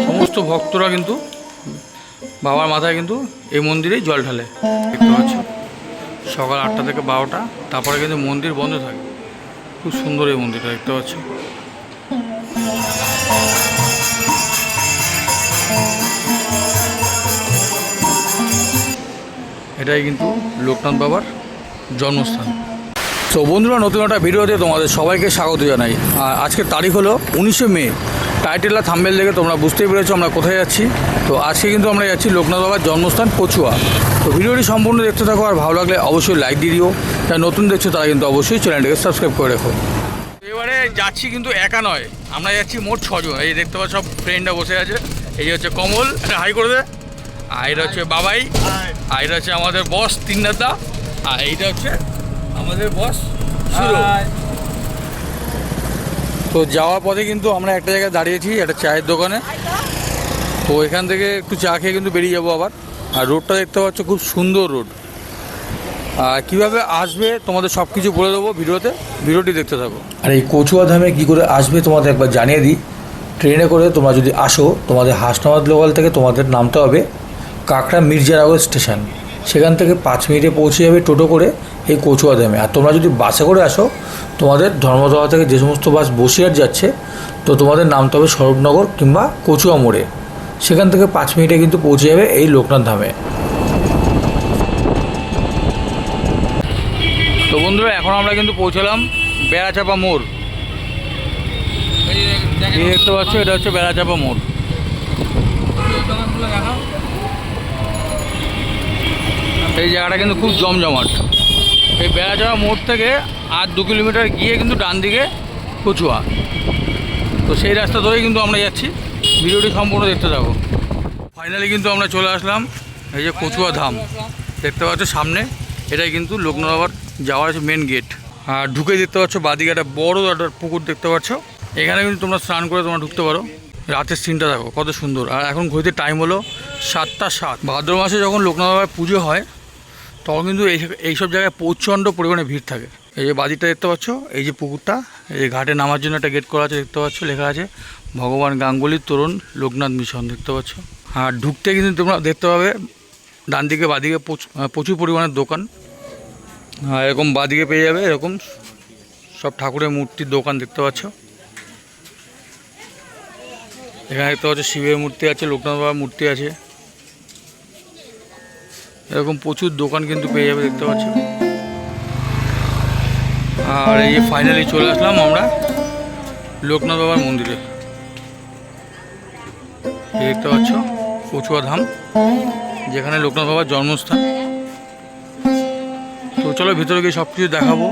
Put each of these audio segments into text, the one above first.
সমস্ত ভক্তরা কিন্তু বাবার মাথায় কিন্তু এই মন্দিরেই জল ঢালে দেখতে পাচ্ছ। সকাল 8টা থেকে 12টা, তারপরে কিন্তু মন্দির বন্ধ থাকে। খুব সুন্দর এই মন্দিরটা দেখতে পাচ্ছ। এটাই কিন্তু লোকনাথ বাবার জন্মস্থান। তো বন্ধুরা, নতুন একটা ভিডিওতে তোমাদের সবাইকে স্বাগত জানাই। আর আজকের তারিখ হলো 19শে মে। টাইটেল আর থাম্বনেল দেখে তোমরা বুঝতেই পেরেছো আমরা কোথায় যাচ্ছি। তো আজকে কিন্তু আমরা যাচ্ছি লোকনাথ বাবার জন্মস্থান কচুয়া। তো ভিডিওটি সম্পূর্ণ দেখতে থাকো, আর ভালো লাগলে অবশ্যই লাইক দিয়ে দিও। যারা নতুন দেখছো তারা কিন্তু অবশ্যই চ্যানেলটাকে সাবস্ক্রাইব করে রেখো। এবারে যাচ্ছি কিন্তু একা নয়, আমরা যাচ্ছি মোট 6 জন। এই দেখতে পাচ্ছ সব ফ্রেন্ডরা বসে আছে। এই হচ্ছে কমল, এটা হাই করে দে। আর এটা হচ্ছে বাবাই, আর এটা হচ্ছে আমাদের বস তিন্নাদা, আর এইটা হচ্ছে আমাদের বস সুরো। তো যাওয়ার পথে কিন্তু আমরা একটা জায়গায় দাঁড়িয়েছি, একটা চায়ের দোকানে। তো এখান থেকে একটু চা খেয়ে কিন্তু বেরিয়ে যাবো আবার। আর রোডটা দেখতে পাচ্ছ, খুব সুন্দর রোড। আর কীভাবে আসবে তোমাদের সব কিছু বলে দেবো ভিডিওটি দেখতে থাকো। আর এই কচুয়া ধামে কী করে আসবে তোমাদের একবার জানিয়ে দিই। ট্রেনে করে তোমরা যদি আসো, তোমাদের হাসনাবাদ লোকাল থেকে তোমাদের নামতে হবে কাকড়া মির্জানগর স্টেশন। সেখান থেকে 5 মিনিটে পৌঁছে যাবে টোটো করে এই কচুয়া ধামে। আর তোমরা যদি বাসে করে আসো, তোমাদের ধর্মতলা থেকে যে সমস্ত বাস বসিরহাট যাচ্ছে, তো তোমাদের নামতে হবে স্বরূপনগর কিংবা কচুয়া মোড়ে। সেখান থেকে 5 মিনিটে কিন্তু পৌঁছে যাবে এই লোকনাথ ধামে। তো বন্ধুরা, এখন আমরা কিন্তু পৌঁছলাম বেড়াচাপা মোড়। এই দেখতে পাচ্ছ, এটা হচ্ছে বেড়াচাপা মোড়। এই জায়গাটা কিন্তু খুব জমজমাট। এই বেড়াচাপা মোড় থেকে আর 2 কিলোমিটার গিয়ে কিন্তু ডান দিকে কচুয়া। তো সেই রাস্তা ধরেই কিন্তু আমরা যাচ্ছি। ভিডিওটি সম্পূর্ণ দেখতে থাকো। ফাইনালি কিন্তু আমরা চলে আসলাম এই যে কচুয়া ধাম দেখতে পাচ্ছ সামনে। এটাই কিন্তু লোকনাথ বাবার যাওয়ার আছে মেন গেট। আর ঢুকে দেখতে পাচ্ছ বাদিকে একটা বড় একটা পুকুর দেখতে পাচ্ছ। এখানে কিন্তু তোমরা স্নান করে তোমরা ঢুকতে পারো। রাতের সিনটা দেখো কত সুন্দর। আর এখন ঘড়িতে টাইম হলো 7টা 7। ভাদ্র মাসে যখন লোকনাথ বাবার পুজো হয়, তখন কিন্তু এইসব জায়গায় প্রচণ্ড পরিমাণে ভিড় থাকে। এই যে বাদিকটা দেখতে পাচ্ছ, এই যে পুকুরটা, এই যে ঘাটে নামার জন্য একটা গেট করা আছে দেখতে পাচ্ছ। লেখা আছে ভগবান গাঙ্গুলির তরুণ লোকনাথ মিশন দেখতে পাচ্ছ। আর ঢুকতে কিন্তু তোমরা দেখতে পাবে ডান দিকে বাদিকে প্রচুর পরিমাণের দোকান। আর এরকম বাদিকে পেয়ে যাবে এরকম সব ঠাকুরের মূর্তির দোকান দেখতে পাচ্ছ। এখানে দেখতে পাচ্ছ শিবের মূর্তি আছে, লোকনাথ বাবার মূর্তি আছে। এরকম প্রচুর দোকান কিন্তু পেয়ে যাবে দেখতে পাচ্ছ। আর এই যে ফাইনালি চলে আসলাম আমরা লোকনাথ বাবার মন্দিরে। দেখতে পাচ্ছ কচুয়া ধাম, যেখানে লোকনাথ বাবার জন্মস্থান। তো চলো ভিতরে গিয়ে সব কিছু দেখাবো।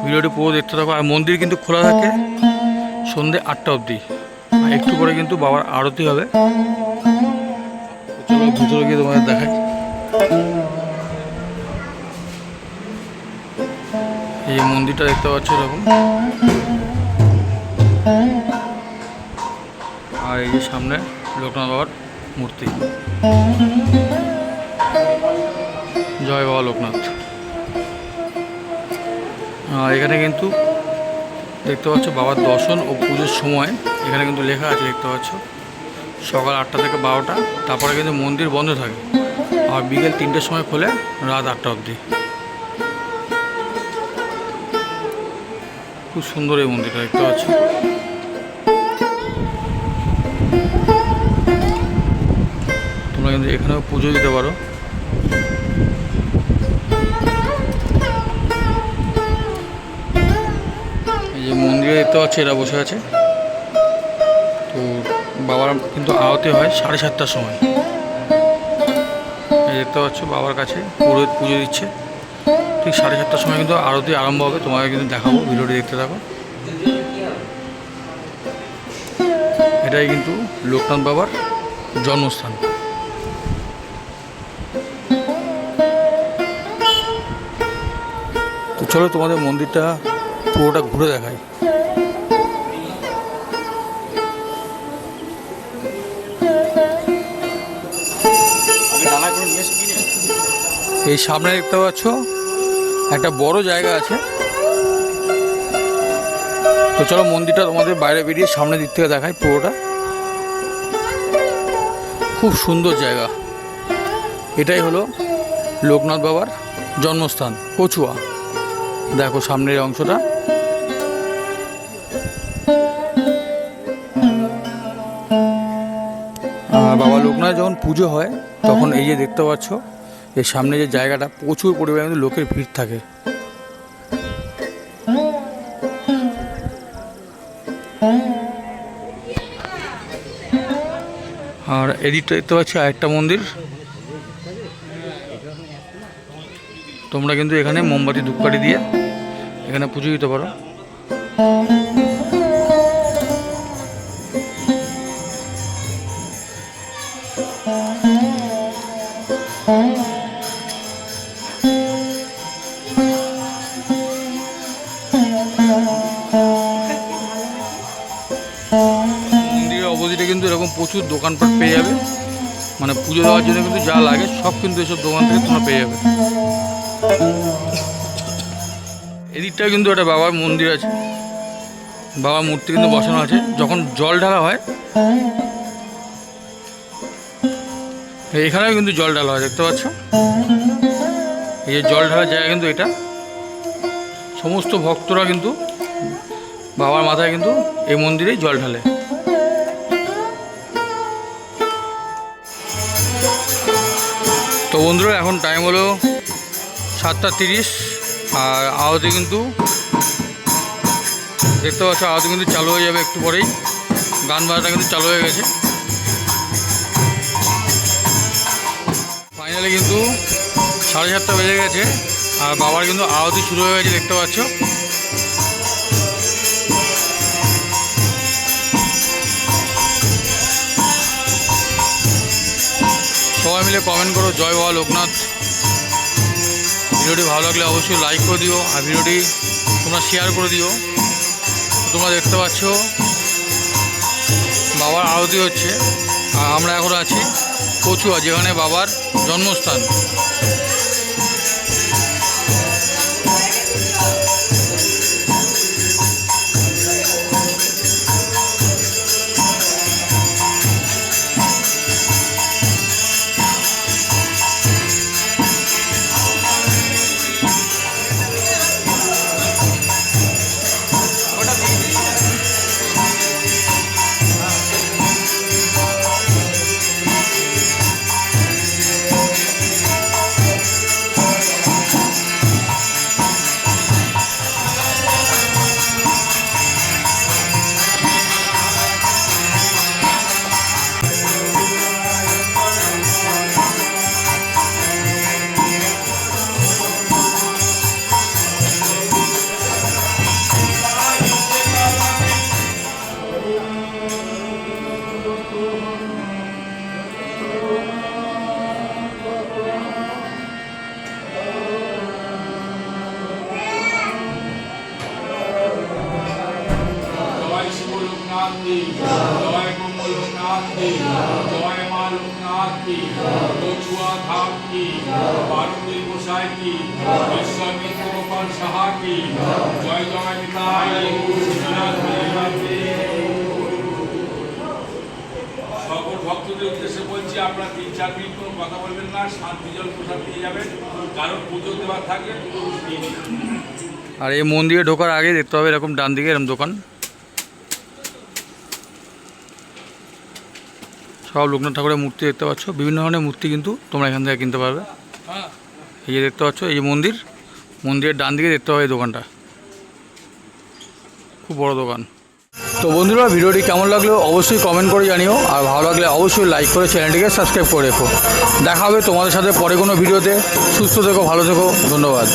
ভিডিওটি পুরো দেখতে থাকো। আর মন্দির কিন্তু খোলা থাকে সন্ধ্যে 8টা অবধি। আর একটু পরে কিন্তু বাবার আরতি হবে। চলো ভিতরে গিয়ে তোমাদের দেখাই। এই মন্দিরটা দেখতে পাচ্ছ এরকম। আর এই যে সামনে লোকনাথ বাবার মূর্তি। জয় বাবা লোকনাথ। আর এখানে কিন্তু দেখতে পাচ্ছ বাবার দর্শন ও পুজোর সময় এখানে কিন্তু লেখা আছে দেখতে পাচ্ছ। সকাল 8টা থেকে 12টা, তারপরে কিন্তু মন্দির বন্ধ থাকে। আর বিকেল 3টের সময় খোলে রাত 8টা অবধি। খুব সুন্দর এই মন্দিরটা দেখতে পাচ্ছ। তোমরা কিন্তু এখানেও পুজো দিতে পারো। এই যে মন্দিরে দেখতে পাচ্ছি এরা বসে আছে। তো বাবার কিন্তু আরতি হয় 7:30টার সময়। এই দেখতে পাচ্ছ বাবার কাছে পুরোহিত পুজো দিচ্ছে। ঠিক 7:30টার সময় কিন্তু আরতি আরম্ভ হবে। তোমাকে কিন্তু দেখাবো, ভিডিওটি দেখতে থাকো। এটাই কিন্তু লোকনাথ বাবার জন্মস্থান। তো চলো তোমাদের মন্দিরটা পুরোটা ঘুরে দেখাই। এই সামনে দেখতে পাচ্ছ একটা বড় জায়গা আছে। তো চলো মন্দিরটা তোমাদের বাইরে বেরিয়ে সামনে দিক থেকে দেখাই পুরোটা। খুব সুন্দর জায়গা। এটাই হলো লোকনাথ বাবার জন্মস্থান কচুয়া। দেখো সামনের অংশটা। বাবা লোকনাথ যখন পুজো হয় তখন এই যে দেখতে পাচ্ছ এর সামনে যে জায়গাটা প্রচুর পরিমাণে লোকের ভিড় থাকে। আর এদিকটা দেখতে পাচ্ছি আরেকটা মন্দির। তোমরা কিন্তু এখানে মোমবাতি ধূপকাঠি দিয়ে এখানে পুজো দিতে পারো। মন্দিরের অপোজিটে কিন্তু এরকম প্রচুর দোকানপাট পেয়ে যাবে, মানে পুজো দেওয়ার জন্য কিন্তু যা লাগে সব কিন্তু এসব দোকান থেকে তোমরা পেয়ে যাবে। এদিকটায় কিন্তু একটা বাবার মন্দির আছে, বাবার মূর্তি কিন্তু বসানো আছে। যখন জল ঢালা হয় এখানেও কিন্তু জল ঢালা হয়, দেখতে পাচ্ছ এই যে জল ঢালার জায়গা কিন্তু এটা। সমস্ত ভক্তরা কিন্তু বাবার মাথায় কিন্তু এই মন্দিরেই জল ঢালে। তো বন্ধুরা এখন টাইম হলো 7:30 আর আওয়াজে কিন্তু দেখতে পাচ্ছ আওয়াজে কিন্তু চালু হয়ে যাবে একটু পরেই। গান বাজনা কিন্তু চালু হয়ে গেছে। ফাইনালি কিন্তু 7:30 বেজে গেছে আর বাবার কিন্তু আওয়াজই শুরু হয়ে গেছে, দেখতে পাচ্ছ। সবাই মিলে কমেন্ট করো জয় বাবা লোকনাথ। ভিডিওটি ভালো লাগলে অবশ্যই লাইক করে দিও আর ভিডিওটি তোমরা শেয়ার করে দিও। তোমরা দেখতে পাচ্ছ বাবার আরতি হচ্ছে আর আমরা এখন আছি কচুয়া, যেখানে বাবার জন্মস্থান। জয় মঙ্গল লোকনাথ কি, জয় মা লোকনাথ কি, কচুয়া ধাম কি, পার্বতী গোসাই কি, বিশ্বমিত্র গোপাল সাহা কি, জয় জয় নিতাই। সকল ভক্তদের উদ্দেশ্যে বলছি আপনারা 3-4 মিনিট কোনো কথা বলবেন না, শান্তি জল প্রসাদ দিয়ে যাবেন। কারণ পুজো দেওয়ার থাকলে পুজো দিয়ে দিন। আর এই মন্দিরে ঢোকার আগে দেখতে হবে এরকম ডান দিকে এরকম দোকান, সব লোকনাথ ঠাকুরের মূর্তি দেখতে পাচ্ছ। বিভিন্ন ধরনের মূর্তি কিন্তু তোমরা এখান থেকে কিনতে পারবে। এই যে দেখতে পাচ্ছ এই যে মন্দির, মন্দিরের ডান দিকে দেখতে হবে এই দোকানটা, খুব বড় দোকান। তো বন্ধুরা ভিডিওটি কেমন লাগলো অবশ্যই কমেন্ট করে জানিও, আর ভালো লাগলে অবশ্যই লাইক করে চ্যানেলটিকে সাবস্ক্রাইব করে রেখো। দেখা হবে তোমাদের সাথে পরে কোনো ভিডিওতে। সুস্থ থেকো, ভালো থেকো, ধন্যবাদ।